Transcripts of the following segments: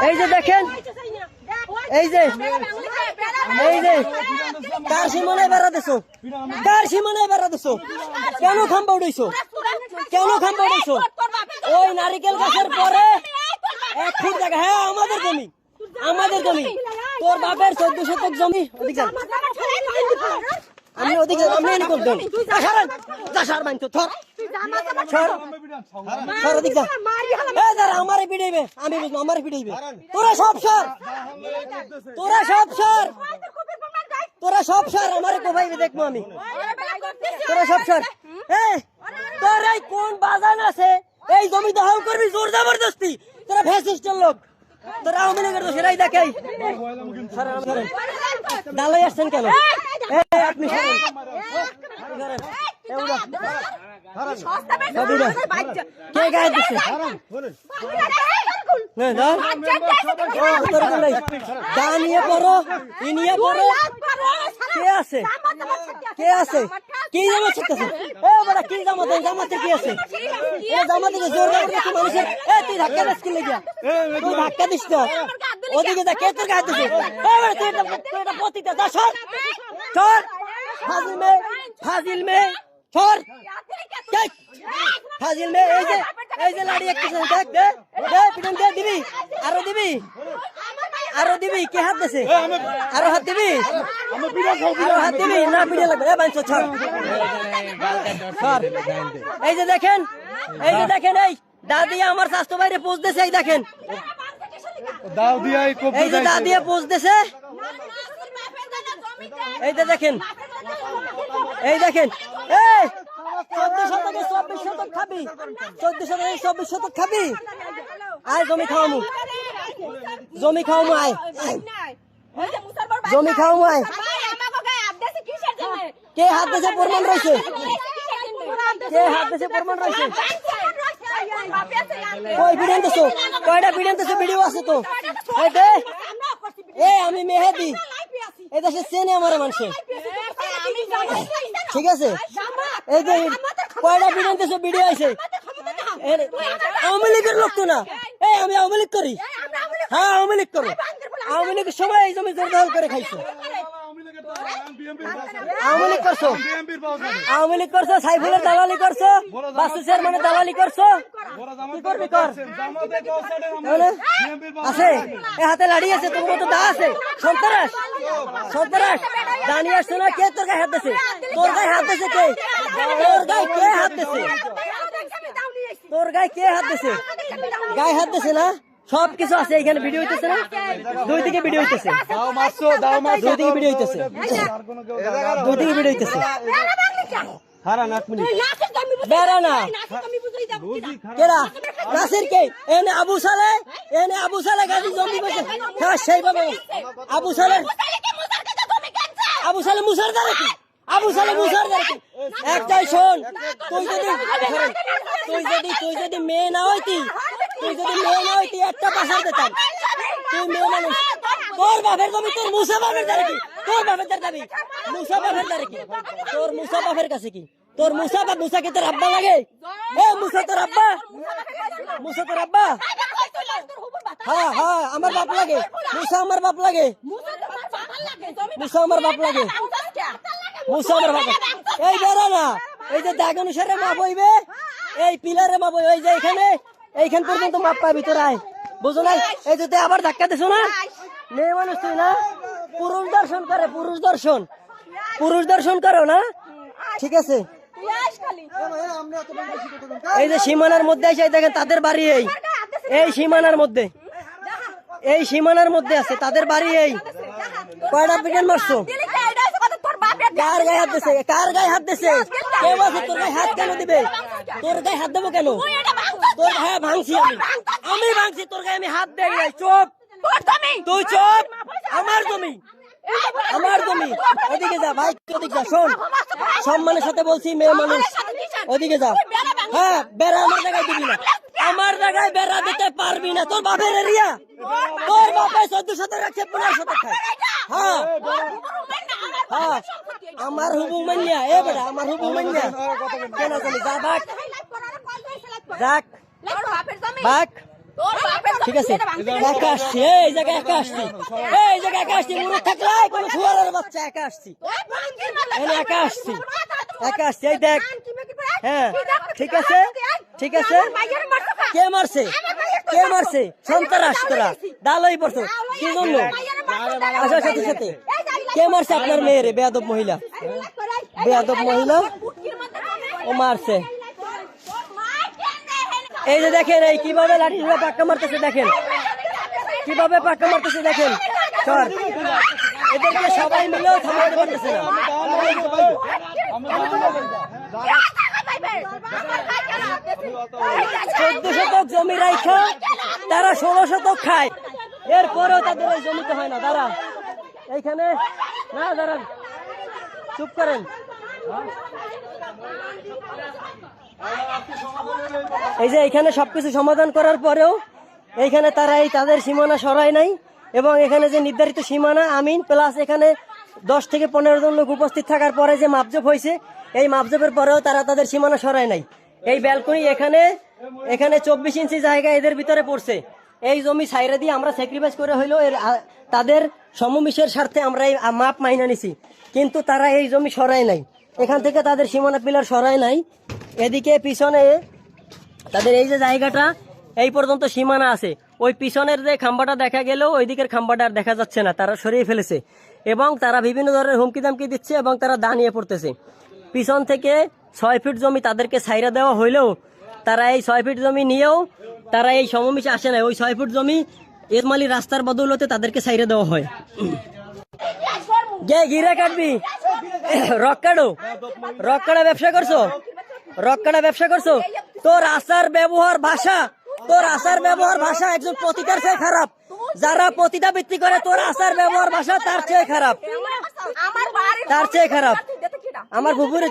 এই যে দেখেন, এই যে কার সীমানায় বেড়া দিছো, কার সীমানায় বেড়া দিছো, কেন খাম্বা উড়াইছো, কেন খাম্বা উড়াইছো? ওই নারিকেল গাছের পরে 1 ফুট জায়গা, হ্যাঁ আমাদের জমি, আমাদের জমি। তোর বাপের 14 শতক জমি। ওদিকে যান, আমি ওদিকে, আমি এনে করতেন আমারে পিড়াইবে, আমি বুঝবো আমারে পিড়াইবে। তোরা সব সর, তোরা সব সর, তোরা সব সর, আমারে কোভাইবে দেখবো আমি। তোরা সব সর। তোর এই কোন বাজান আছে এই জমি দখল করবি জোর জবরদস্তি? তোরা ফ্যাসিস্টের লোক, তোরা আওয়ামী লীগের দোষ, এরাই দেখাই। দালাই আসছেন কেন? আপনি কে গায়ে দিচ্ছে? গা নিয়ে পড়ো, ই নিয়ে পড়ো। কে আছে, কে আছে, কি জামা শিখতেছে? কি জামাতে, জামাতে কি আছে? জামাতে জোর জবরদস্তি মানুষের। তুই ধাক্কা দিস কি লেগিয়া? তুই ধাক্কা দিস তো, ওদিকে যা। কে তোর গায়ে দিছে? তুই এটা পতিতা, যা সর সর। ফাজিল মে, ফাজিল মে, সর ফাজিল মে। এই যে লাড়ি একটা দেখ, দে পিটন দে, দিবি আরো, দিবি আরো, দিবি। কে হাত দিছে? আরো হাত দিবি, আরো হাত দিবি না? পিটে লাগবে। বাঞ্চ সর, সর। এই যে দেখেন, এই যে দেখেন, এই দাদি আমার স্বাস্থ্য বাইরে পোজ দিছে। এই দেখেন, এই যে দাদিয়া পোজ দিছে। এই যে দেখেন, এই দেখেন, এই 14 শতকে 24 শতক খাবি, 14 শতকে 24 শতক খাবি। আয় জমি খাওয়ামু, জমি খাওয়ামু, আয় জমি খাওয়ামু, আয়। কে হাত দিয়েছে প্রমাণ রয়েছে, কে হাত দিয়েছে প্রমাণ রয়েছে। কই ভিডিও দিছো? কয়টা ভিডিও দিছো? ভিডিও আছে তো। আমি মেহেদি, এই দেশে চেনে আমার মানুষে, ঠিক আছে? এই যে কয়টা ভিডিও দিছো? ভিডিও আছে। আওয়ামী লীগের লোক তো না। আমি আওয়ামী লীগ করি, হ্যাঁ আওয়ামী লীগ করো। আওয়ামী লীগের সময় এই জমি জোর দখল করে খাইছো। আওয়ামী লীগ করছো, আওয়ামী লীগ করছো, সাইফুলের দালালি করছো, বাসু চেয়ারম্যানের দালালি করছো। কি করবি কর, আছে এ হাতে লাড়ি আছে, তোর মতো দা আছে। সন্ত্রাস, সন্ত্রাস জানিয়ে আসছো না? কে তোর গায়ে হাত দিছে? তোর গায়ে হাত দিছে কে? তোর গায়ে কে হাত দিছে? তোর গায়ে কে হাত দিছে? গায়ে হাত দিছে না? সব কিছু আছে এখানে, ভিডিও হইতেছে না? দুই দিকে ভিডিও হইতেছে, দুই দিকে ভিডিও হইতেছে, দুই দিকে ভিডিও হইতেছে। বেড়া না কেডা? নাসির কে? এনে আবু সালে, এনে আবু সালে গাড়ি জমি বসে সেই ভাবে। আবু সালে, আবু সালে মুসার দাঁড়ে কি? আবু সালে মুসার দাঁড়ে কি? একটাই শোন, তুই যদি মেয়ে না হইতি, তুই যদি মেয়ে না হইতি একটা পাশার দিতাম। তুই মেয়ে মানুষ, তোর বাপের জমি, তোর মুসা বাপের দাঁড়ে কি? তোর বাপের দাবি মুসা বাপের দাঁড়ে কি? তোর মুসা বাপের কাছে কি? তোর মুসা বাপ, মুসা কি তোর আব্বা লাগে? মুসা তোর আব্বা, মুসা তোর আব্বা? হ্যাঁ হ্যাঁ আমার বাপ লাগে, মুসা আমার বাপ লাগে, মুসা আমার বাপ লাগে, মুসা আমার বাপ। এই বেড়া না, এই যে দাগ অনুসারে মাপ হইবে, এই পিলারে মাপ হইবে। এই যে এখানে, এইখান পর্যন্ত মাপ পাবি তোরাই, বুঝো নাই? এই যে আবার ধাক্কা দিছো না? মেয়ে মানুষ তুই না? পুরুষ দর্শন করে, পুরুষ দর্শন, পুরুষ দর্শন করো না? ঠিক আছে। এই যে সীমানার মধ্যে এসে দেখেন তাদের বাড়ি, এই সীমানার মধ্যে, এই সীমানার মধ্যে আছে তাদের বাড়ি। এই কয়টা পিটন মারছো? কার গায়ে হাত দিছে? কার গায়ে হাত দিছে? কে বলছে তোর গায়ে হাত কেন দিবে? তোর গায়ে হাত দেবো কেন? তোর গায়ে ভাঙছি আমি, আমি ভাঙছি, তোর গায়ে আমি হাত দেই নাই। চুপ, তুই চুপ। আমার জমি, আমার জমি। ওদিকে যা ভাই, ওদিকে যা। শোন, সম্মানের সাথে বলছি, মেয়ে মানুষ, ওদিকে যা। হ্যাঁ বেড়া আমার জায়গায় দিবি না, আমার জায়গায় বেড়া দিতে পারবি না। তোর বাপের এরিয়া, তোর বাপের 14 শতক রাখছে, 15 শতক খায়। হ্যাঁ হ্যাঁ আমার হুবু মান্যা, এ বেড়া আমার হুবু মান্যা কেন জানি? যা বাক, যাক বাক, ঠিক আছে, একা আসছি, এই জায়গায় একা আসছি, এই জায়গায় একা আসছি, মুরুখ থাকলে কোনো শুয়ারের বাচ্চা একা আসছি, একা আসছি, একা আসছি, এই দেখ। হ্যাঁ ঠিক আছে, ঠিক আছে। কে মারছে, কে মারছে? সন্ত্রাস, তোরা দালাই পড়ছো কি জন্য? আসার সাথে সাথে কে মারছে আপনার মেয়েরে? বেয়াদব মহিলা, বেয়াদব মহিলা ও মারছে। এই যে দেখেন, এই কিভাবে লাঠি ধরে পাক্কা মারতেছে, দেখেন কিভাবে পাক্কা মারতেছে, দেখেন। সর, এদেরকে সবাই মিলেও থামাতে পারতেছে না। 14 শতক জমি রাইখা তারা 16 শতক খায়, এরপরেও তাদের ওই জমিতে হয় না। দাঁড়া এইখানে, না দাঁড়ান, চুপ করেন। এই যে এখানে সবকিছু সমাধান করার পরেও এইখানে তারা এই তাদের সীমানা সরায় নাই, এবং এখানে যে নির্ধারিত সীমানা আমিন প্লাস এখানে 10 থেকে 15 জন লোক উপস্থিত থাকার পরে যে মাপজোপ হয়েছে, এই মাপজোপের পরেও তারা তাদের সীমানা সরায় নাই। এই ব্যালকনি এখানে 24 ইঞ্চি জায়গা এদের ভিতরে পড়ছে। এই জমি সাইরা দিয়ে আমরা স্যাক্রিফাইস করে হইলো তাদের সমমিশের স্বার্থে আমরা এই মাপ মাইনা নিছি, কিন্তু তারা এই জমি সরায় নাই, এখান থেকে তাদের সীমানা পিলার সরায় নাই। এদিকে পিছনে তাদের এই যে জায়গাটা এই পর্যন্ত সীমানা আছে, ওই পিছনের যে খাম্বাটা দেখা গেলেও ওই দিকের খাম্বাটা আর দেখা যাচ্ছে না, তারা সরিয়ে ফেলেছে, এবং তারা বিভিন্ন ধরনের হুমকি দামকি দিচ্ছে এবং তারা দাঁড়িয়ে পড়তেছে। পিছন থেকে 6 ফিট জমি তাদেরকে ছাইরা দেওয়া হইলেও তারা এই 6 ফিট জমি নিয়েও তারা এই সমমিশে আসে না। ওই 6 ফিট জমি এরমালি রাস্তার বদৌলতে তাদেরকে ছাইরা দেওয়া হয়। গে গিরা কাটবি, রক কাটো, রক কাটা ব্যবসা করছো, রক কাটা ব্যবসা করছো। তোর আচার ব্যবহার ভাষা, তোর আচার ব্যবহার ভাষা একজন পতিতার চেয়ে খারাপ। যারা পতিতা বৃত্তি করে, তোর আচার ব্যবহার ভাষা তার চেয়ে খারাপ, তার চেয়ে খারাপ। আমার বুবুরে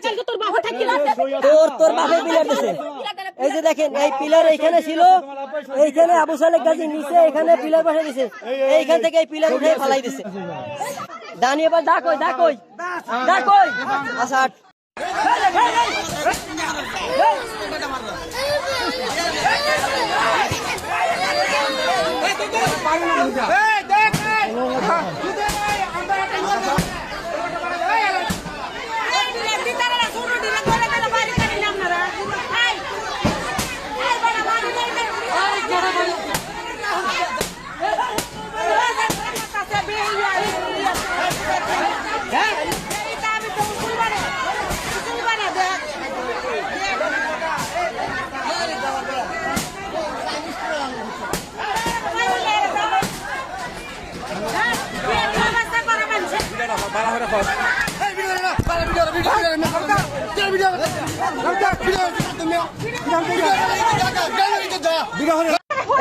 তোর বাপে পিলার দিছে। এই যে দেখেন, এই পিলার এইখানে ছিল, এইখানে আবু সালেক গাজী নিচে এখানে পিলার বসে দিছে, এইখান থেকে এই পিলার উঠে ফালাই দিছে। দানি এবার দা কই, দা কই, দা কই। আচ্ছা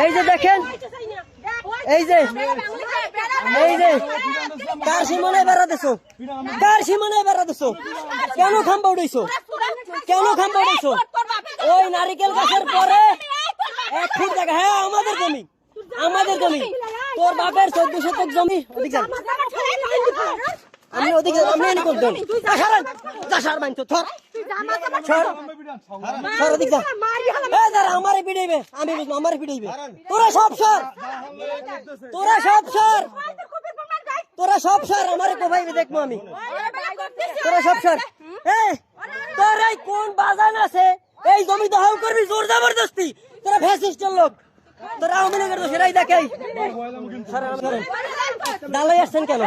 এই যে দেখেন, এই যে কার সীমানায় বেড়া দিছো, কার সীমানায় বেড়া দিছো, কেন খাম্বা উঠাইছো, কেন খাম্বা উঠাইছো? ওই নারিকেল গাছের পরে 1 ফুট জায়গা, হ্যাঁ আমাদের জমি, আমাদের জমি। তোর বাপের 14 শতক জমি, ওদিক যান, আমি ওদিকে, আমি এনে করতেন আমারে পিড়াইবে, আমি বুঝবো আমারে পিড়াইবে। তোরা সব সর, তোরা সব সর, তোরা সব সর, আমারে কোভাইবে দেখবো আমি। তোরা সব সর। তোর এই কোন বাজান আছে, এই জমি দখল করবি জোর জবরদস্তি, তোরা ফ্যাসিস্টের লোক, তোরা আওয়ামী লীগের তো সেটাই দেখাই। দালাই আসছেন কেন?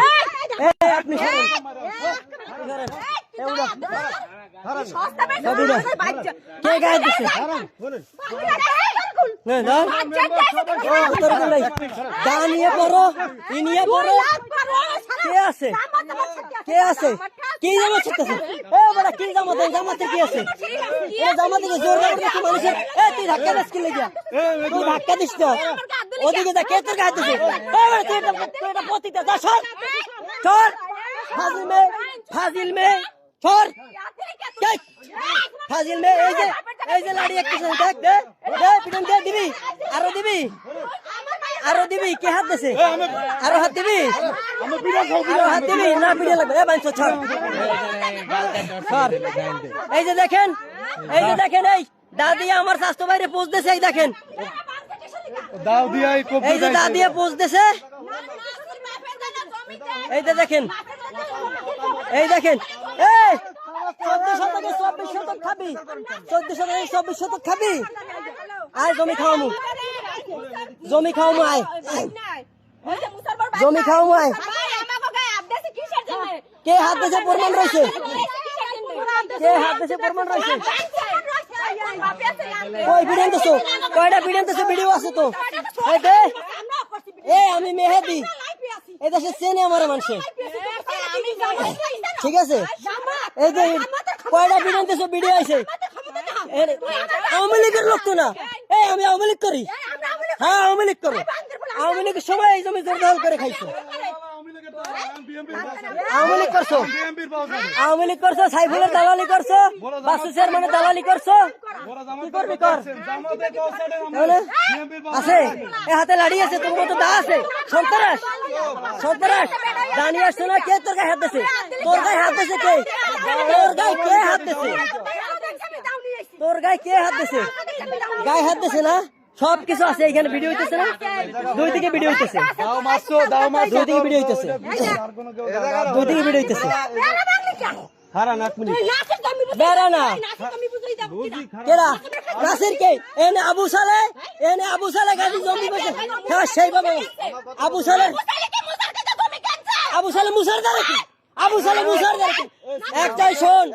আপনি কে গায়ে দিচ্ছে? নিয়ে পড়ো, ই নিয়ে পড়ো। কে আছে, কে আছে, কি জামা ছিটতেছে? কি জামাতে, জামাতে কি আছে? জামাতে জোর জবরদস্তি মানুষের। তুই ধাক্কা দিস কি লেগিয়া? তুই ধাক্কা দিস তো, ওদিকে যা, কে তোর গায়ে দিচ্ছে? তুই এটা পতিতা, যা সর, সর। ফাজিল মেয়ে, ফাজিল মেয়ে, সর, ফাজিল মেয়ে। এই যে লাড়ি একটা দেখ, দে পিটন দে, দিবি আরো, দিবি আরো, দিবি। কে হাত দিছে? আরো হাত দিবি, আরো হাত দিবি, না পিড়ে লাগবে। বাঞ্চ ছাড়। এই যে দেখেন, এই যে দেখেন, এই দাদি আমার স্বাস্থ্য বাইরে পৌঁছতেছে, এই দেখেন, দাও দিয়াই কোপ এই যে দা দিয়ে পোজ দিছে, এই যে দেখেন, এই দেখেন, এই 14 শতকে 24 শতক খাবি, 14 শতকে 24 শতক খাবি, আয় জমি খাওয়ামু, জমি খাওয়ামু, আয় জমি খাওয়ামু, আয়। কে হাত দিয়েছে প্রমাণ রয়েছে, কে হাত দিয়েছে প্রমাণ রয়েছে, কই ভিডিও দিছো, কয়টা ভিডিও দিছো, ভিডিও আছে তো, এই দে, এই আমি মেহেদি, এই দেশে চেনে আমার মানুষে, ঠিক আছে, এই যে কয়টা ভিডিও দিছো, ভিডিও আছে, আওয়ামী লীগের লোক তো না, এই আমি আওয়ামী লীগ করি, হ্যাঁ আওয়ামী লীগ করো, আওয়ামী লীগের সময় এই জমি জোরদার করে খাইছো, আওয়ামী লীগ করছো, আওয়ামী লীগ করছো, সাইফুলের দালালি করছো, বাসু চেয়ারম্যানের দালালি করছো, কি করবি কর, আছে এ হাতে লাড়ি আছে, তোর মতো দা আছে, সন্ত্রাস, সন্ত্রাস জানিয়ে আসছো না, কে তোর গায়ে হাত দিছে, তোর গায়ে হাত দিছে কে, তোর গায়ে কে হাত দিছে, তোর গায়ে কে হাত দিছে, গায়ে হাত দিছে না, সব কিছু আছে এখানে, ভিডিও হইতেছে না, দুই দিকে ভিডিও হইতেছে, দাও মারছো, দাও মারছো, দুই দিকে ভিডিও হইতেছে, দুই দিকে ভিডিও হইতেছে, হারান 1 মিনিট বেড়া না কেডা, নাসির কে, এনে আবু সালে, এনে আবু সালে গাড়ি জমি বসে, হ্যাঁ সেইভাবে আবু সালে, আবু সালে মুসার দ্বারা কি, আবু সালে মুসার দ্বারা কি, একটাই শোন,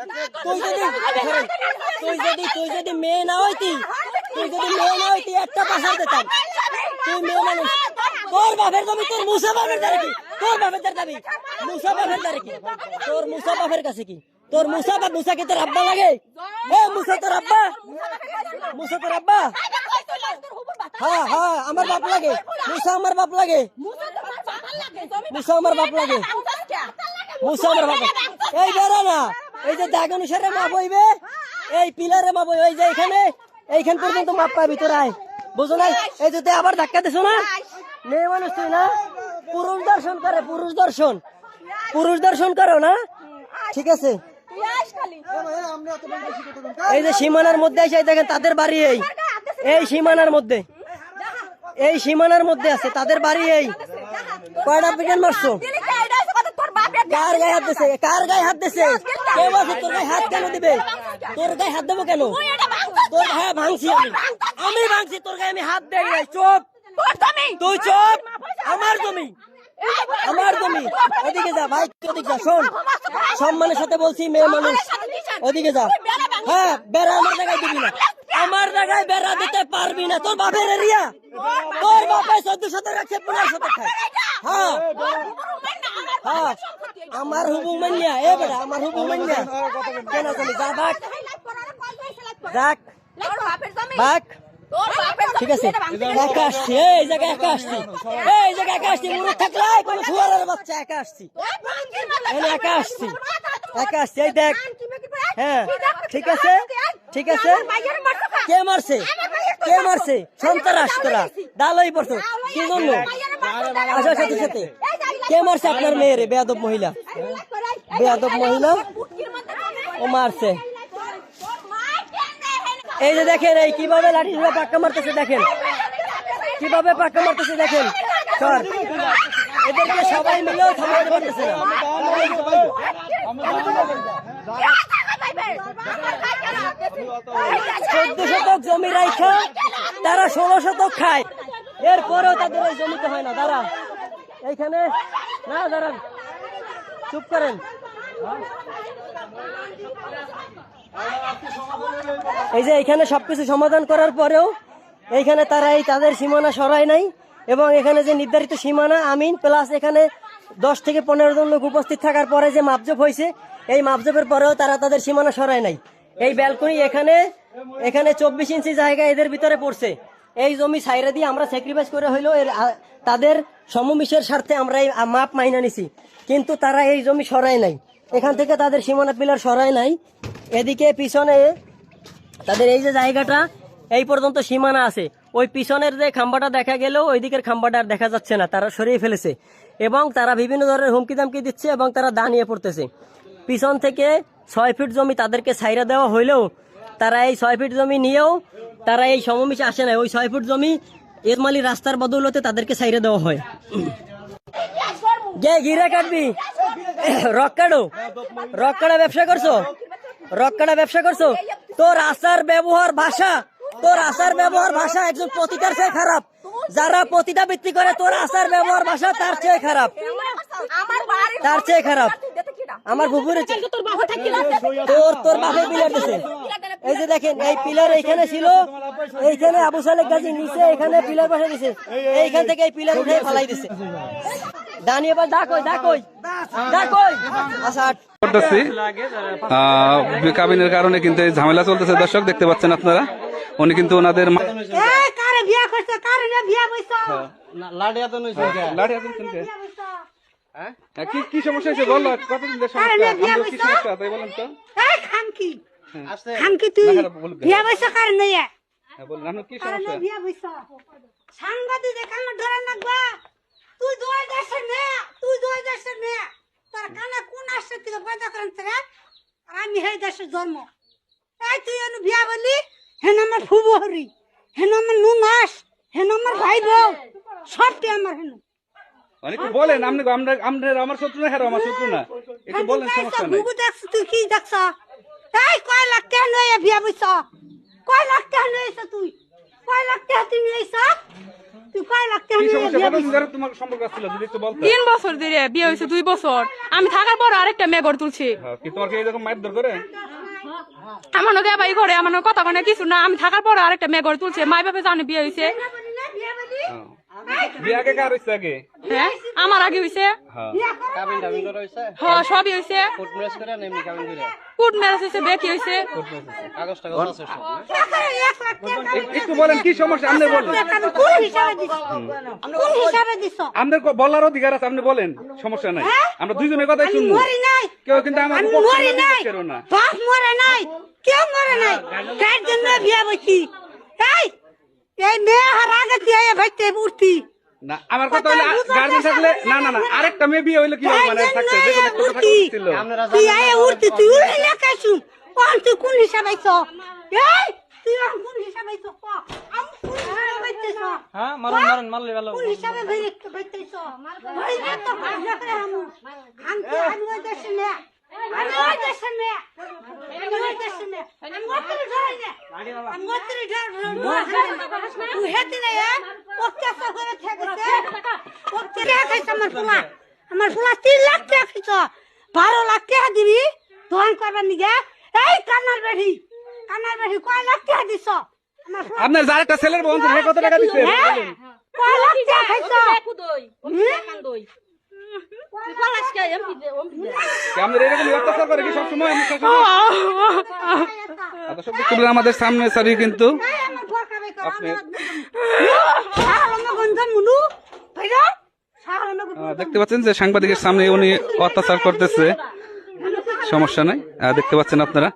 তুই যদি মেয়ে না হইতি, তুই যদি মেয়ে না হইতি একটা পাশার দিতাম, তুই মেয়ে মানুষ, তোর বাপের জমি, তোর মুসা বাপের দ্বারা কি, তোর বাপের দ্বারা দাবি, মুসা বাপের দ্বারা কি, তোর মুসা বাপের কাছে কি, তোর মুসা বাপ, মুসা কি তোর আব্বা লাগে, এ মুসা তোর আব্বা, মুসা তোর আব্বা, হ্যাঁ হ্যাঁ আমার বাপ লাগে, মুসা আমার বাপ লাগে, মুসা আমার বাপ লাগে, মুসা আমার বাপ, এই বেড়া না, এই যে দাগ অনুসারে মাপ হইবে, এই পিলারে মাপ হইবে, এই যে এখানে এইখান পর্যন্ত মাপ পাবি তোরাই, বুঝো নাই, এই যে আবার ধাক্কা দিছো না, মেয়ে মানুষ তুই না, পুরুষ দর্শন করে, পুরুষ দর্শন, পুরুষ দর্শন করো না, ঠিক আছে, এই যে সীমানার মধ্যে এসে দেখেন তাদের বাড়ি, এই সীমানার মধ্যে, এই সীমানার মধ্যে আছে তাদের বাড়ি, এই কয়টা বিজ্ঞান মারছো, কার গায়ে হাত দিছে, কার গায়ে হাত দিছে, কে বলছে তোর গায়ে হাত কেন দিবে, তোর গায়ে হাত দেবো কেন, তোর হ্যাঁ ভাঙছি, আমি ভাঙছি, তোর গায়ে আমি হাত দেই নাই, চুপ, তুই চুপ, আমার জমি, আমার জমি, ওদিকে যা ভাই, ওদিকে যা, শোন সম্মানের সাথে বলছি, মেয়ে মানুষ ওদিকে যা, হ্যাঁ বেড়া আমার জায়গায় দিবি না, আমার জায়গায় বেড়া দিতে পারবি না, তোর বাপের এরিয়া, তোর বাপে 14 শতক রাখছে, 15 শতক খায়, হ্যাঁ হ্যাঁ আমার হুবু মানিয়া, এ বেড়া আমার হুবু মানিয়া কেন জমি, যা বাক, যাক বাক, ঠিক আছে, একা আসছি, এই জায়গায় একা আসছি, এই জায়গায় একা আসছি, মুরুখ থাকলে কোনো শুয়ারের বাচ্চা, একা আসছি, একা আসছি, একা আসছি, এই দেখ, হ্যাঁ ঠিক আছে, ঠিক আছে, কে মারছে, কে মারছে, সন্ত্রাস তোরা দালাই পড়ছো, কি জন্য, আসার সাথে সাথে কে মারছে আপনার মেয়েরে, বেয়াদব মহিলা, বেয়াদব মহিলা, ও মারছে, এই যে দেখেন, এই কিভাবে লাঠি দিয়ে পাক্কা মারতেছে, দেখেন কিভাবে পাক্কা মারতেছে, দেখেন স্যার, এদেরকে সবাই মিলেও থামাতে পারতেছে না, 14 শতক জমি রাইখা তারা 16 শতক খায়, এরপরেও তাদের ওই জমিতে হয় না, দাঁড়া এইখানে না, দাঁড়ান চুপ করেন, এই যে এখানে সবকিছু সমাধান করার পরেও এইখানে তারা এই তাদের সীমানা সরায় নাই, এবং এখানে যে নির্ধারিত সীমানা আমিন প্লাস এখানে 10 থেকে 15 জন লোক উপস্থিত থাকার পরে যে মাপজোপ হয়েছে, এই মাপজোপের পরেও তারা তাদের সীমানা সরায় নাই, এই ব্যালকনি এখানে 24 ইঞ্চি জায়গা এদের ভিতরে পড়ছে, এই জমি সাইরা দিয়ে আমরা স্যাক্রিফাইস করে হইলো তাদের সমমিশের স্বার্থে আমরা এই মাপ মাইনা নিছি, কিন্তু তারা এই জমি সরায় নাই, এখান থেকে তাদের সীমানা পিলার সরায় নাই, এদিকে পিছনে তাদের এই যে জায়গাটা এই পর্যন্ত সীমানা আছে, ওই পিছনের যে খাম্বাটা দেখা গেলেও ওই দিকের খাম্বাটা আর দেখা যাচ্ছে না, তারা সরিয়ে ফেলেছে, এবং তারা বিভিন্ন ধরনের হুমকি দামকি দিচ্ছে, এবং তারা দাঁড়িয়ে পড়তেছে, পিছন থেকে 6 ফিট জমি তাদেরকে ছাইরা দেওয়া হইলেও তারা এই 6 ফিট জমি নিয়েও তারা এই সমমিশে আসে না, ওই 6 ফিট জমি এরমালি রাস্তার বদৌলতে তাদেরকে ছাইরে দেওয়া হয়। গে গিরা কাটবি, রক কাটো, রক কাটা ব্যবসা করছো, রক কাটা ব্যবসা করছো। তোর আচার ব্যবহার ভাষা, তোর আচার ব্যবহার ভাষা একজন পতিতার চেয়ে খারাপ। যারা পতিতা বৃত্তি করে তোর আচার ব্যবহার ভাষা তার চেয়ে খারাপ, তার চেয়ে খারাপ। আমার পুকুরে তোর বাপে পিলার দিছে। এই যে দেখেন এই পিলার এইখানে ছিল, এইখানে আবু সালেক গাজী নিচে এখানে পিলার বসে দিছে, এইখান থেকে এই পিলার উঠে ফালাই দিছে। দানি এবার ডাকই ডাকই ডাকই আচ্ছা করতেছি কাবিনের কারণে কিন্তু এই ঝামেলা চলতেছে দর্শক, দেখতে পাচ্ছেন আপনারা। উনি কিন্তু ওনাদের কি সমস্যা হয়েছে বললো, কতদিন কি সমস্যা তাই বলেন তো। কি সমস্যা সাংবাদিক দেখানো ধরে রাখবা। তুই দোয়া দেশের মেয়ে, তুই দোয়া দেশের মেয়ে, তোর কানে কোন আসছে থেকে পয়দা করেন রে? আর আমি এই দেশের জন্ম। এই তুই এনু বিয়া বলি, হেন আমার ফুবু হরি, হেন আমার নুনাস, হেন আমার ভাই বউ, সবটি আমার হেন। অনেক বলেন আপনি, আমার শত্রু না, হ্যাঁ আমার শত্রু না, একটু বলেন সমস্যা নাই। বুবু দেখছ তুই কি দেখছ? এই কয় লাখ টাকা নয় বিয়া বইছ? কয় লাখ টাকা নয়ছ তুই? কয় লাখ টাকা তুই নয়ছ? তুই কয় লাখ টাকা কি নয় সমস্যা, বিয়া কতদিন ধরে তোমার সম্পর্ক ছিল যদি একটু বলতে। 3 বছর ধরে বিয়ে হয়েছে, 2 বছর আমি থাকার পর আরেকটা মেয়ে গড়ে তুলছি। কি তোমার কি এরকম মারধর করে? আমার নগে ভাই ঘরে আমার নগে কথা কনে কিছু না, আমি থাকার পর আরেকটা মেয়ে গড়ে তুলছে। মাই বাপে জানে বিয়ে হয়েছে। বিয়ে আগে কার হয়েছে আগে? হ্যাঁ আমার আগে হয়েছে। হ্যাঁ সবই হয়েছে। কোর্ট ম্যারেজ হয়েছে, বেকি হয়েছে। একটু বলেন কি সমস্যা, আপনি বলেন। কোন হিসাবে দিছ? কোন হিসাবে দিছ? আমাদের বলার অধিকার আছে, আপনি বলেন, সমস্যা নাই। আমরা দুইজনের কথাই আমি শুনবো, মরি নাই, কেউ কিন্তু আমার আমি পক্ষে মরি নাই, করো না। বাপ মরে নাই, কেউ মরে নাই, কার জন্য বিয়া বইছি? এই মেয়ে হার আগে দিয়ে ভাইতে উঠতি না আমার কথা হলো গার্জেন থাকলে না না না আরেকটা মেয়ে বিয়ে হইলে কি হবে, মানে থাকতে যে কোনো একটা কথা ছিল। তুই আয়ে উঠতি, তুই উড়ে না কাইছু। কোন তুই কোন হিসাবে আইছ? এই তুই কোন হিসাবে আইছ? আমি কোন হিসাবে আইতেছ? হ্যাঁ মারুন মারুন মারলে ভালো। কোন হিসাবে বাইতেছ? ভাই না তো ভাজা করে আমু। আমি ওই দেশে না, আমি ওই দেশে না, আমি ওই দেশে না, আমি মতরে ধরে না, আমি মতরে ধরে। তুই হেতে না অত্যাচার করে থেকেছে, অত্যাচার খাইছে আমার ফুলা। আমার ফুলা 3 লাখ টাকা খাইছ, 12 লাখ টাকা দিবি দোকান করবার নিগে। এই কানার বেড়ি কয় লাখ টাকা দিছ? আমার ফুলা আপনার যার একটা ছেলের বোন সে কত টাকা দিছে? কয় লাখ টাকা খাইছ? আমাদের এরকম অত্যাচার করে কি সবসময়? আমাদের সামনে সারি কিন্তু দেখতে পাচ্ছেন যে সাংবাদিকের সামনে উনি অত্যাচার করতেছে, সমস্যা নাই, দেখতে পাচ্ছেন আপনারা।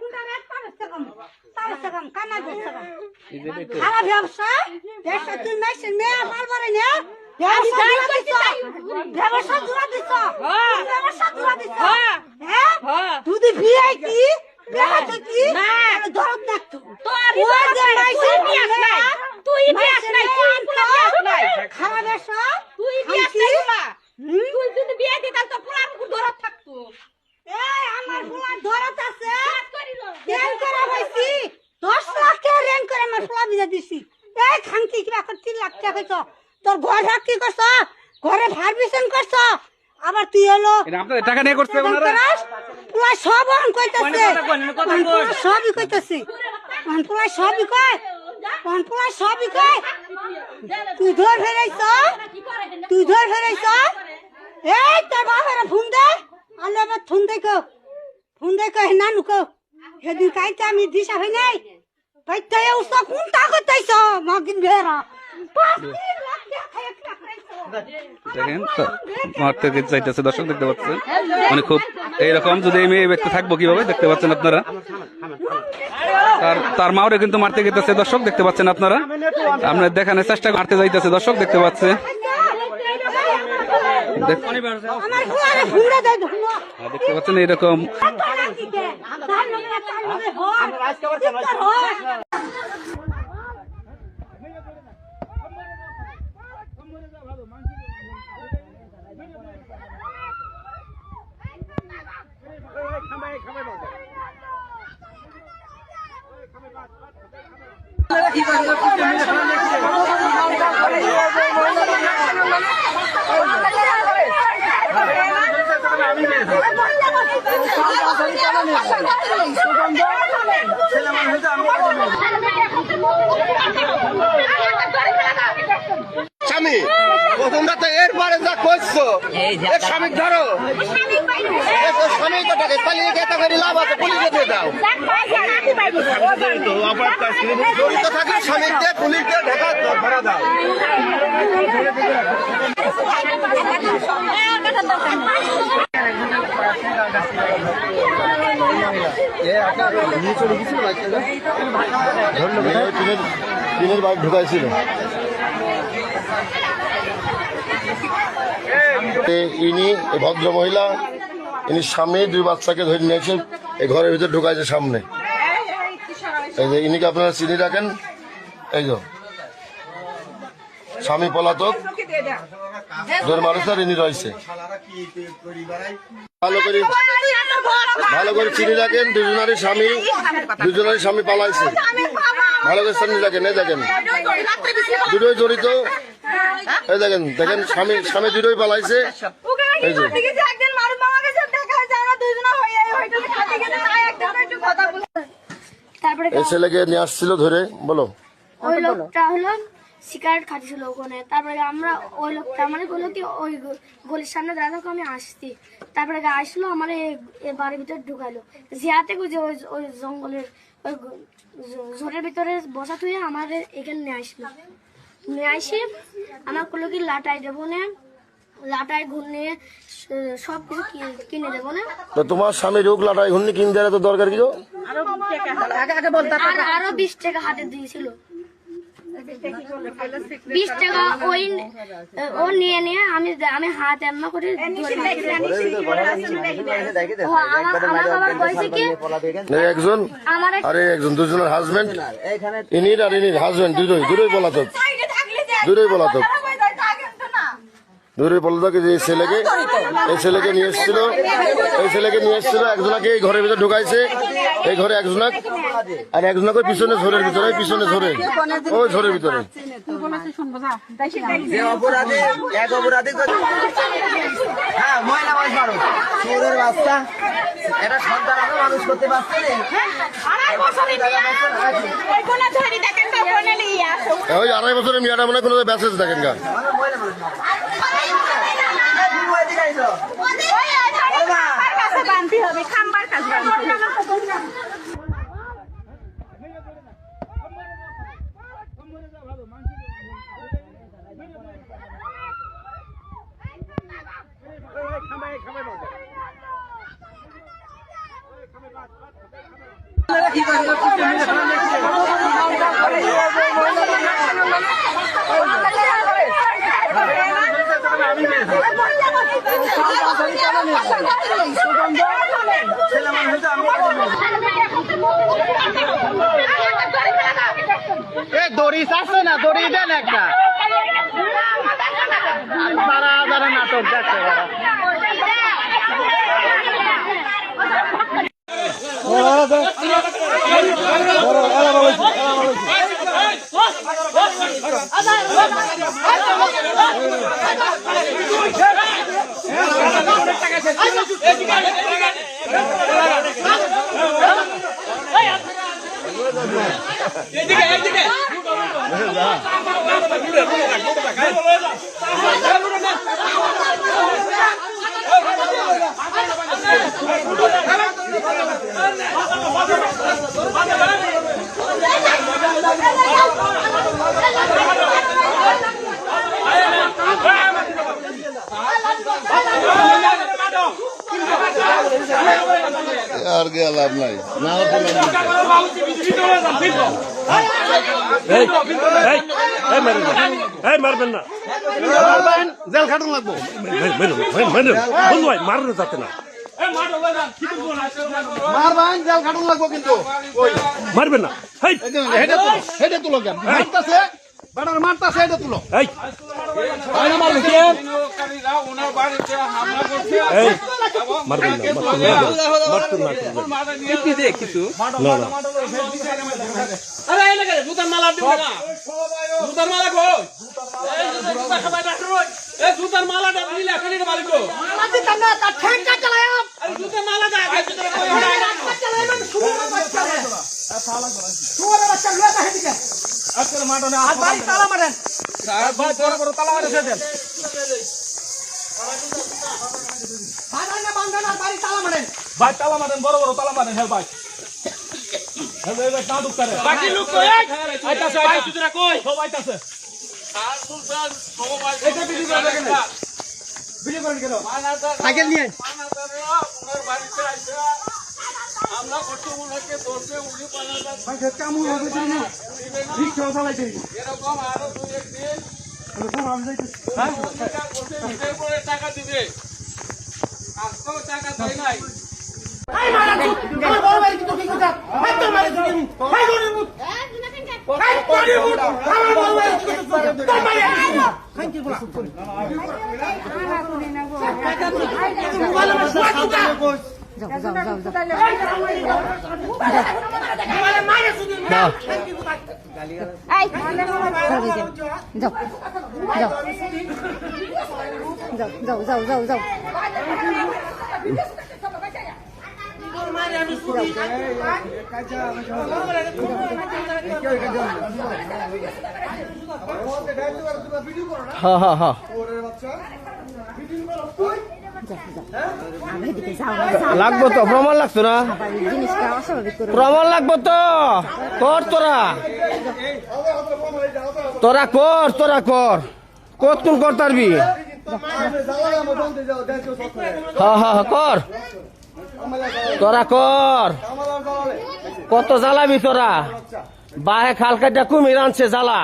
তোর ঘর কি করছ? ঘরে ভার্বিশন করছ? আবার তুই এলো আপনাদের টাকা নিয়ে করছে ওনারা সব কইতাছে, সবই কইতাছে, সবই কয়, সবই কয়। তুই ধর ফেরাইছ, তুই ধর ফেরাইছ। এই তোর বাবার ফোন দে, আলো আবার ফোন দেখো, নানু কো সেদিন কাইতে আমি দিশা হই নাই কাইতে উস্তা কোন তাকত তাইছ মগিন ভেরা। দেখেন মারতে চাইতেছে দর্শক, দেখতে পাচ্ছেন মানে খুব এইরকম। যদি এই মেয়ে ব্যক্তি থাকবো কিভাবে, দেখতে পাচ্ছেন আপনারা। তার মাওরে কিন্তু মারতে গেতেছে দর্শক, দেখতে পাচ্ছেন আপনারা। আপনার দেখানোর চেষ্টা মারতে যাইতেছে দর্শক, দেখতে পাচ্ছেন। দেখতে পাচ্ছেন এইরকম। স্বামী প্রথমটা তো এরপরে যা করছো এর স্বামী ধরো স্বামী কটাকে পালিয়ে গেতা করে লাভ আছে পুলিশে দিয়ে দাও জড়িত থাকলে স্বামীকে পুলিশকে ঢাকা ধরা দাও টিনের বাড়ি ঢুকাইছিল ইনি ভদ্র মহিলা ইনি স্বামী 2 বাচ্চাকে ধরে নিয়েছেন এই ঘরের ভিতরে ঢুকাইছে সামনে। এই যে ইনিকে আপনারা চিনি রাখেন। এই যে স্বামী পলাতক ধরে মানুষ আর ইনি রয়েছে। ভালো করে চিনি রাখেন। দুজনেরই স্বামী পালাইছে। ভালো করে চিনি রাখেন। এই দেখেন দুটোই জড়িত। এই দেখেন স্বামী দুটোই পালাইছে। এই যে এই ছেলেকে নিয়ে আসছিল ধরে। বলো। ওই লোকটা হলো সিগারেট খাচ্ছিল ওখানে। তারপরে আমরা ওই লোকটা মানে বললো কি ওই গলির সামনে দাঁড়াতো আমি আসছি। তারপরে আসলো আমার বাড়ির ভিতরে ঢুকাইলো জিয়াতে যে ওই জঙ্গলের ওই ঝোরের ভিতরে বসা থুয়ে আমার এখানে নিয়ে আসলো। নিয়ে আসি আমার করলো কি লাটাই দেবো না, লাটাই ঘুর নিয়ে সবকিছু কিনে দেবো না। তোমার স্বামী রোগ লাটাই ঘুরনি কিনে দেওয়ার তো দরকার কি? আরো 20 টাকা হাতে দিয়েছিল। 20 টাকা ও নিয়ে আমি হাত এমন করে একজন আরে একজন দুজনের হাজবেন্ড ইনির আর ইনির হাজবেন্ড দুটোই পলাতক। দূরে পলাতক এই ছেলেকে নিয়ে এসেছিল। একজনকে এই ঘরের ভিতরে ঢুকাইছে। এই ঘরে একজনক আর একজনকে পিছনে ঝোরের ভিতরে ওই ঝোরের ভিতরে। ওই 2.5 বছরের মেয়েটা মনে হয় কোনো মেসেজ দেখেন গা। দড়ি চাচ্ছে না, দড়ি দেন একটা। তারা নাটক দেখছে। আর কে লাভ নাই না হতে মারবেন না, জেল খাটুন লাগবো। মারুন যাতে না, মারবেন জেল খাটুন লাগবো কিন্তু মারবেন না। হেডে তুলো কেন মারতাছে বেটার মারতাছে হেডে তুলো। এই মারবে এই মারবেন না, মারবেন না, কিছু না, না। ভাই তালা মারেন, বড় বড় তালা মারেন, হ্যাঁ ভাই। বাকি লোক কই? আইতাছে, সব আইতাছে। এটা ভিডিও করে দেখেন। ভিডিও করেন কেন? সাইকেল নিয়ে আমরা কত মনে দোষে উনি পালাটা ভাই কামু হবে না। রিকশা চালাইতে এরকম আরো দুই একদিন টাকা দিবে, আজকেও টাকা দেয় নাই। হ্যাঁ হ্যাঁ হ্যাঁ লাগবো তো, প্রমাণ লাগতো না, প্রমাণ লাগবো তো, কর তোরা, তোরা কর, তোরা কর, কতক্ষণ কর তারবি, হ্যাঁ হ্যাঁ কর, তোরা কর, কত জ্বালাবি তোরা, বাহে খাল কাটা কুমির আনছে জ্বালা,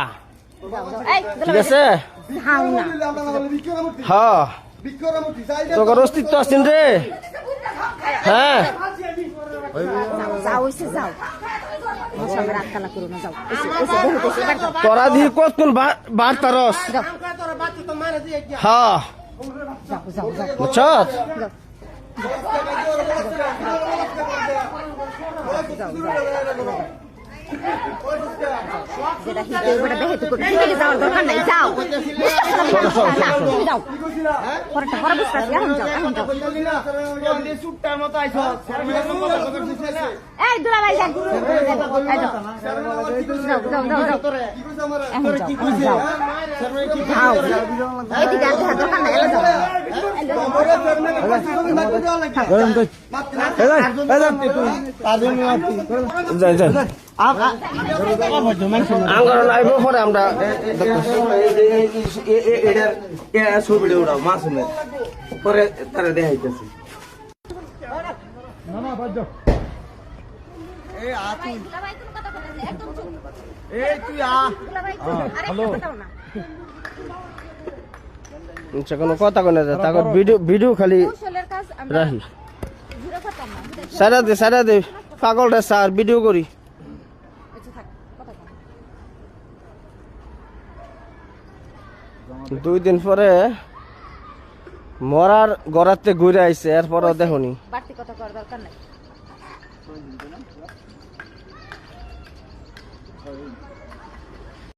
ঠিক আছে, হ্যাঁ তোর অস্তিত্ব আছেন রে, হ্যাঁ তোরা দিয়ে কতক্ষণ বার্তারস, হ্যাঁ বুঝছ, আঙ্গর লাইব পরে আমরা ছবি উড়াও মাছ পরে তারা দেখাইতেছে। কোনো কথা কই না, তারপর ভিডিও খালি রাখি, সারা দে পাগলটা স্যার ভিডিও করি। দুই দিন পরে মরার গড়াতে ঘুরে আইছে, এরপরও দেখুনি। বাড়তি কথা করার দরকার নাই।